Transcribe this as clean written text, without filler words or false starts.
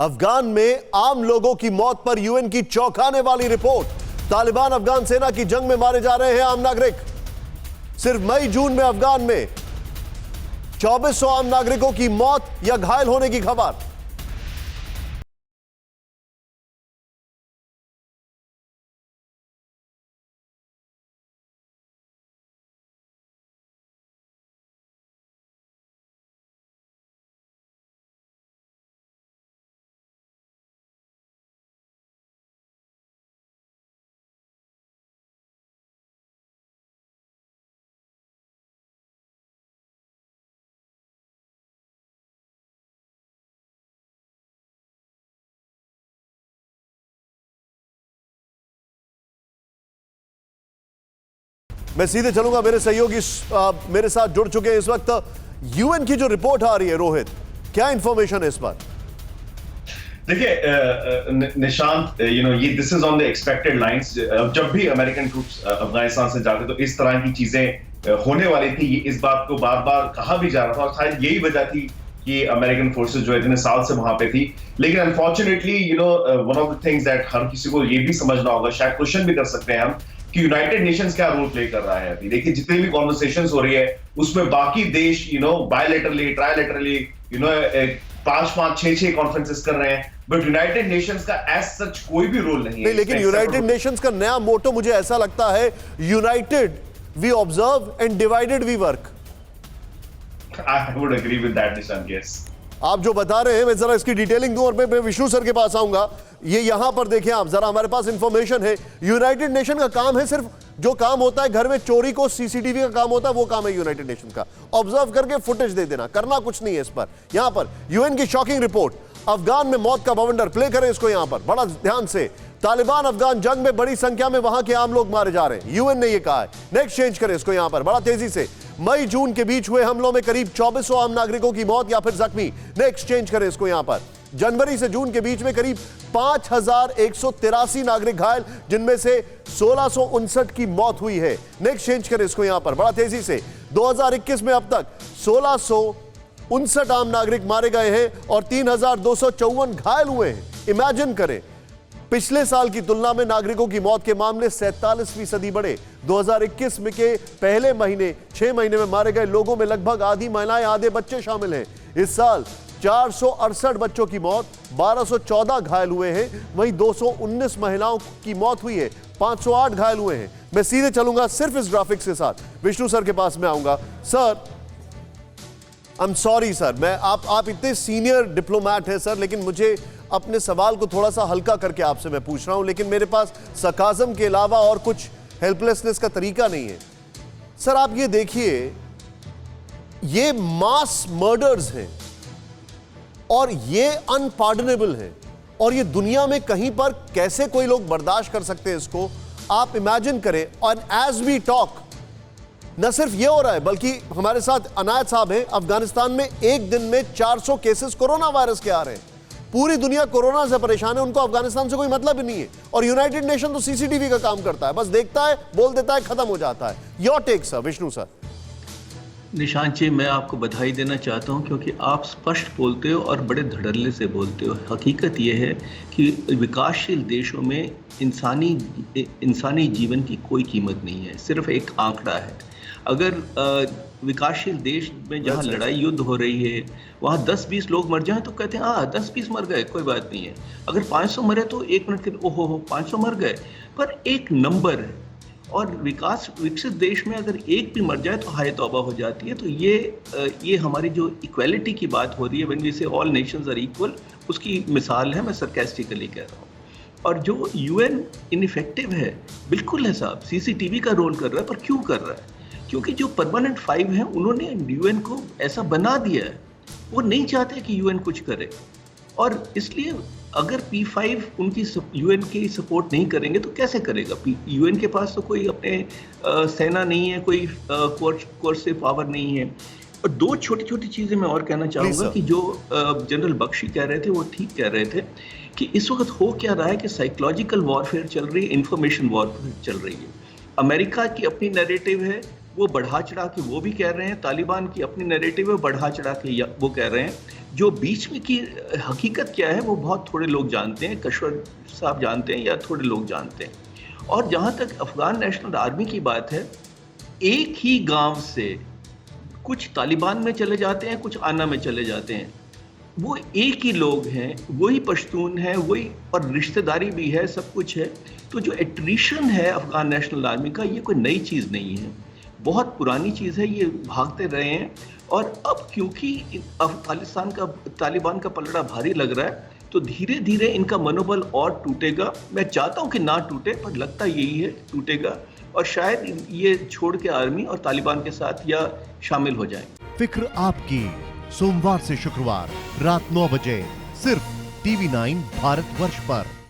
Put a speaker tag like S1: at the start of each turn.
S1: अफगान में आम लोगों की मौत पर यूएन की चौंकाने वाली रिपोर्ट। तालिबान अफगान सेना की जंग में मारे जा रहे हैं आम नागरिक। सिर्फ मई जून में अफगान में 2400 आम नागरिकों की मौत या घायल होने की खबर। मैं सीधे चलूंगा, मेरे सहयोगी मेरे साथ जुड़ चुके हैं इस वक्त। यूएन की जो रिपोर्ट आ रही है, रोहित, क्या इंफॉर्मेशन है इस पर?
S2: देखिए निशांत, ये this is on the expected lines. जब भी अमेरिकन ट्रूप्स अफगानिस्तान से जाते तो इस तरह की चीजें होने वाली थी। इस बात को बार बार कहा भी जा रहा था और शायद यही वजह थी कि अमेरिकन फोर्सेस जो इतने साल से वहां पे थी। लेकिन unfortunately one of the things that हर किसी को ये भी समझना होगा, शायद क्वेश्चन भी कर सकते हैं हम, कि यूनाइटेड नेशंस क्या रोल प्ले कर रहा है अभी। देखिए जितनी भी कॉन्वर्सेशंस हो रही है उसमें बाकी देश बायलैटरली, ट्रायलैटरली 5-5, 6-6 कॉन्फ्रेंसेस कर रहे हैं, बट यूनाइटेड नेशंस का एज सच कोई भी रोल नहीं है।
S1: लेकिन यूनाइटेड नेशंस का नया मोटो मुझे ऐसा लगता है, united we observe and divided we work.
S2: I would agree with that Nishant, yes.
S1: आप जो बता रहे हैं, मैं जरा इसकी डिटेलिंग दूं और मैं विष्णु सर के पास आऊंगा। ये यहां पर देखें आप जरा, हमारे पास इंफॉर्मेशन है। यूनाइटेड नेशन का काम है, सिर्फ जो काम होता है घर में चोरी को सीसीटीवी का काम होता है, वो काम है यूनाइटेड नेशन का। ऑब्जर्व करके फुटेज दे देना, करना कुछ नहीं है इस पर। यहां पर यूएन की शॉकिंग रिपोर्ट, अफगान में मौत का बवंडर। प्ले करें इसको यहां पर बड़ा ध्यान से। तालिबान अफगान जंग में बड़ी संख्या में वहां के आम लोग मारे जा रहे हैं, यूएन ने यह कहा है। नेक्स्ट चेंज करें इसको यहां पर बड़ा तेजी से। मई जून के बीच हुए हमलों में करीब 2400 आम नागरिकों की मौत या फिर जख्मी। नेक्स्ट चेंज करें इसको यहां पर। जनवरी से जून के बीच में करीब 5183 नागरिक घायल, जिनमें से 1659 की मौत हुई है। नेक्स्ट चेंज करें इसको यहां पर बड़ा तेजी से। 2021 में अब तक 1659 आम नागरिक मारे गए हैं और 3254 घायल हुए हैं। इमेजिन करें, पिछले साल की तुलना में नागरिकों की मौत के मामले 47% बढ़े। 2021 में के पहले महीने 6 महीने में मारे गए लोगों में लगभग आधी महिलाएं, आधे बच्चे शामिल हैं। इस साल 468 बच्चों की मौत, 1214 घायल हुए हैं। वहीं 219 महिलाओं की मौत हुई है, 508 घायल हुए हैं। मैं सीधे चलूंगा सिर्फ इस ग्राफिक्स के साथ, विष्णु सर के पास में आऊंगा। Sir, I am sorry sir, मैं आप इतने सीनियर डिप्लोमैट हैं सर, लेकिन मुझे अपने सवाल को थोड़ा सा हल्का करके आपसे मैं पूछ रहा हूं, लेकिन मेरे पास सरकाज़म के अलावा और कुछ हेल्पलेसनेस का तरीका नहीं है। सर आप ये देखिए, ये मास मर्डर्स हैं और ये अनपार्डनेबल हैं, और ये दुनिया में कहीं पर कैसे कोई लोग बर्दाश्त कर सकते हैं इसको, आप इमेजिन करें। और एज वी टॉक, न सिर्फ ये हो रहा है, बल्कि हमारे साथ अनायत साहब हैं, अफगानिस्तान में एक दिन में 400 केसेस कोरोना वायरस के आ रहे हैं। पूरी दुनिया कोरोना से परेशान है, उनको अफगानिस्तान से कोई मतलब ही नहीं है। और यूनाइटेड नेशन तो सीसीटीवी का काम करता है, बस देखता है, बोल देता है, खत्म हो जाता है। Your take sir, Vishnu sir.
S3: Nishant ji, मैं आपको बधाई देना चाहता हूं क्योंकि आप स्पष्ट बोलते हो और बड़े धड़ल्ले से बोलते हो। हकीकत यह है कि विकासशील देशों में इंसानी जीवन की कोई कीमत नहीं है, सिर्फ एक आंकड़ा है। अगर विकासशील देश में जहाँ लड़ाई युद्ध हो रही है वहाँ 10-20 लोग मर जाएं तो कहते हैं हाँ 10-20 मर गए, कोई बात नहीं है। अगर 500 मरे तो 1 मिनट के ओहो 500 मर गए, पर एक नंबर है। और विकसित देश में अगर एक भी मर जाए तो हाय तौबा हो जाती है। तो ये हमारी जो इक्वालिटी की बात हो रही है, व्हेन वी से ऑल नेशंस आर इक्वल, उसकी मिसाल है। मैं सरकास्टिकली कह रहा हूँ। और जो यूएन इनइफेक्टिव है, बिल्कुल है साहब, सीसीटीवी का रोल कर रहा है, पर क्यों कर रहा है? क्योंकि जो परमानेंट 5 हैं उन्होंने यूएन को ऐसा बना दिया है, वो नहीं चाहते कि यूएन कुछ करे। और इसलिए अगर P5 उनकी यूएन की सपोर्ट नहीं करेंगे तो कैसे करेगा? यूएन के पास तो कोई अपने सेना नहीं है, कोई कोर्सिव पावर नहीं है। और 2 छोटी छोटी चीज़ें मैं और कहना चाहूँगा कि जो जनरल बख्शी कह रहे थे वो ठीक कह रहे थे कि इस वक्त हो क्या रहा है कि साइकोलॉजिकल वॉरफेयर चल रही है, इंफॉर्मेशन वॉरफेयर चल रही है। अमेरिका की अपनी नैरेटिव है, वो बढ़ा चढ़ा के वो भी कह रहे हैं, तालिबान की अपनी नैरेटिव है, बढ़ा चढ़ा के वो कह रहे हैं। जो बीच में की हकीकत क्या है वो बहुत थोड़े लोग जानते हैं, कश्वर साहब जानते हैं या थोड़े लोग जानते हैं। और जहाँ तक अफगान नेशनल आर्मी की बात है, एक ही गांव से कुछ तालिबान में चले जाते हैं, कुछ आना में चले जाते हैं। वो एक ही लोग हैं, वही पश्तून है, वही, और रिश्तेदारी भी है, सब कुछ है। तो जो एट्रिशन है अफगान नेशनल आर्मी का, ये कोई नई चीज़ नहीं है, बहुत पुरानी चीज़ है। ये भागते रहे हैं और अब क्योंकि अब तालिबान का पलड़ा भारी लग रहा है, तो धीरे धीरे इनका मनोबल और टूटेगा। मैं चाहता हूं कि ना टूटे, पर लगता यही है टूटेगा, और शायद ये छोड़ के आर्मी और तालिबान के साथ या शामिल हो जाए।
S4: फिक्र आपकी, सोमवार से शुक्रवार रात 9 बजे सिर्फ TV9 भारतवर्ष पर।